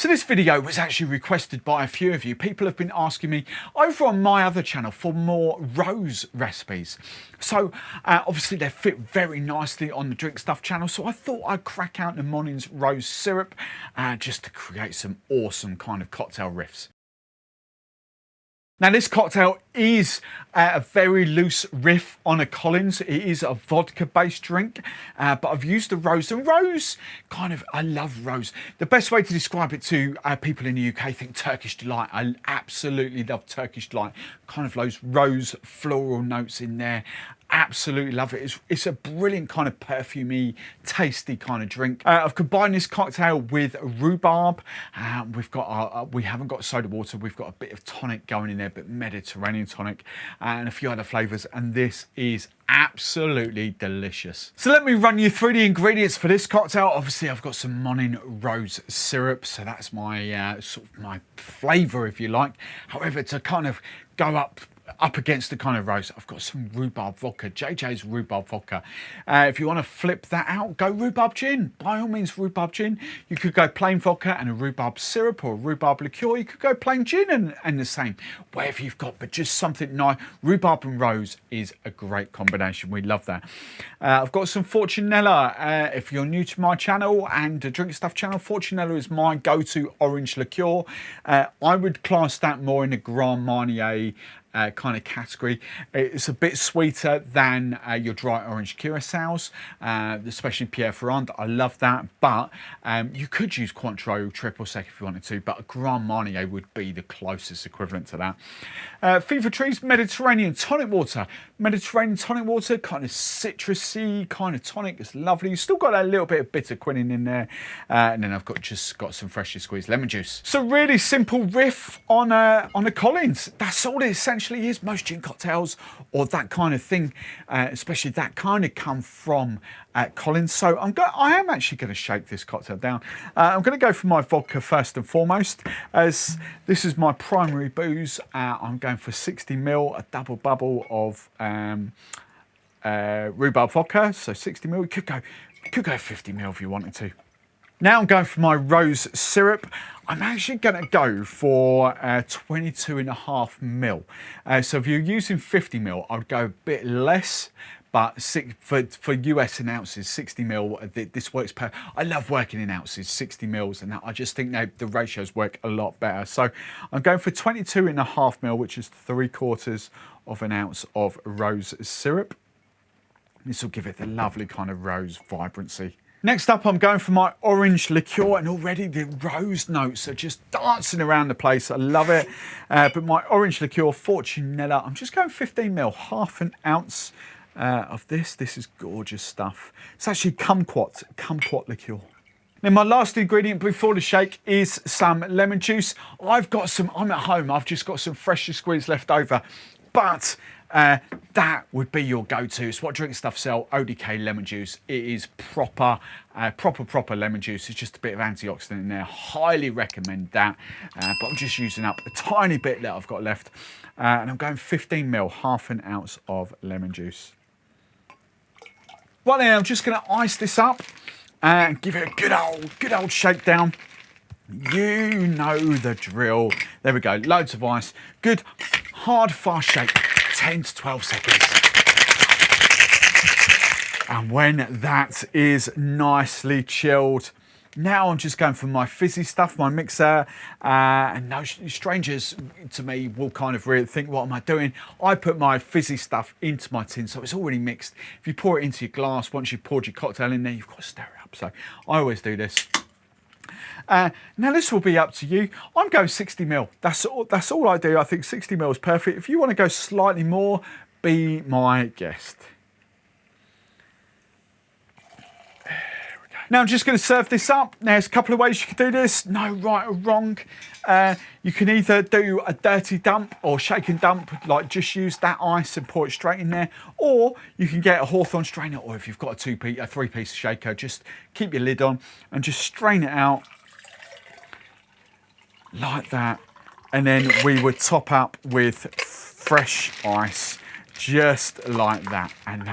So this video was actually requested by a few of you. People have been asking me over on my other channel for more rose recipes. So obviously they fit very nicely on the Drinkstuff channel. So I thought I'd crack out the Monin Rose Syrup just to create some awesome kind of cocktail riffs. Now this cocktail is a very loose riff on a Collins. It is a vodka based drink, but I've used the rose. And rose, I love rose. The best way to describe it to people in the UK, think Turkish Delight. I absolutely love Turkish Delight. Kind of those rose floral notes in there. Absolutely love it. It's a brilliant kind of perfumey, tasty kind of drink. I've combined this cocktail with rhubarb. We haven't got soda water. We've got a bit of tonic going in there, but Mediterranean tonic and a few other flavours. And this is absolutely delicious. So let me run you through the ingredients for this cocktail. Obviously, I've got some Monin Rose Syrup. So that's my sort of my flavour, if you like. However, to kind of go up against the kind of rose, I've got some Rhubarb Vodka, JJ's Rhubarb Vodka. If you want to flip that out, go rhubarb gin. By all means, rhubarb gin. You could go plain vodka and a rhubarb syrup or a rhubarb liqueur. You could go plain gin and the same, whatever you've got, but just something nice. Rhubarb and rose is a great combination. We love that. I've got some Fortunella. If you're new to my channel and the Drinkstuff channel, Fortunella is my go-to orange liqueur. I would class that more in the Grand Marnier kind of category. It's a bit sweeter than your dry orange curacao, especially Pierre Ferrand. I love that, but you could use Cointreau triple sec if you wanted to, but a Grand Marnier would be the closest equivalent to that. Fever Tree's Mediterranean Tonic Water. Mediterranean Tonic Water, kind of citrusy kind of tonic. It's lovely. You've still got a little bit of bitter quinine in there, and then I've just got some freshly squeezed lemon juice. So really simple riff on a Collins. That's all it essentially is. Most gin cocktails or that kind of thing, especially that kind of come from Collins. So I am actually going to shake this cocktail down. I'm going to go for my vodka first and foremost, as this is my primary booze. I'm going for 60 ml, a double bubble of rhubarb vodka. So 60 ml. You could go 50 ml if you wanted to. Now I'm going for my rose syrup. I'm actually going to go for 22.5 ml. So if you're using 50 ml, I would go a bit less, but for US in ounces, 60 ml, this works per. I love working in ounces, 60 mils, and I just think the ratios work a lot better. So I'm going for 22.5 ml, which is 3/4 of an ounce of rose syrup. This will give it the lovely kind of rose vibrancy. Next up, I'm going for my orange liqueur, and already the rose notes are just dancing around the place. I love it. But my orange liqueur, Fortunella, I'm just going 15 ml, half an ounce of this. This is gorgeous stuff. It's actually kumquat liqueur. Now my last ingredient before the shake is some lemon juice. I'm at home, I've just got some freshly squeezed left over, but that would be your go-to. It's what Drinkstuff sell, ODK lemon juice. It is proper lemon juice. It's just a bit of antioxidant in there. Highly recommend that. But I'm just using up a tiny bit that I've got left. And I'm going 15 ml, half an ounce of lemon juice. Right then, I'm just gonna ice this up and give it a good old shake down. You know the drill. There we go, loads of ice. Good, hard, fast shake. 10 to 12 seconds. And when that is nicely chilled, now I'm just going for my fizzy stuff, my mixer. And no strangers to me will kind of really think, what am I doing? I put my fizzy stuff into my tin, so it's already mixed. If you pour it into your glass, once you've poured your cocktail in there, you've got to stir it up. So I always do this. Now this will be up to you. I'm going 60 ml. That's all I do. I think 60 ml is perfect. If you want to go slightly more, be my guest. There we go. Now I'm just going to serve this up. Now there's a couple of ways you can do this. No right or wrong. You can either do a dirty dump or shake and dump, like just use that ice and pour it straight in there, or you can get a Hawthorne strainer, or if you've got a 3-piece shaker, just keep your lid on and just strain it out like that, and then we would top up with fresh ice just like that, and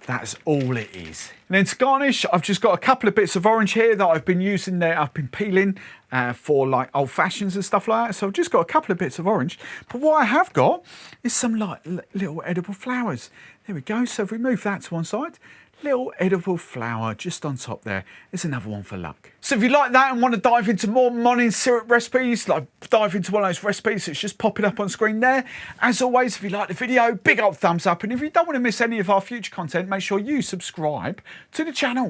That's all it is. And then to garnish, I've just got a couple of bits of orange here that I've been using there. I've been peeling for like old fashions and stuff like that. So I've just got a couple of bits of orange. But what I have got is some like little edible flowers. There we go. So if we move that to one side, little edible flower just on top there. There's another one for luck. So if you like that and want to dive into more Monin syrup recipes, like dive into one of those recipes that's just popping up on screen there. As always, if you like the video, big old thumbs up. And if you don't want to miss any of our future content, make sure you subscribe to the channel.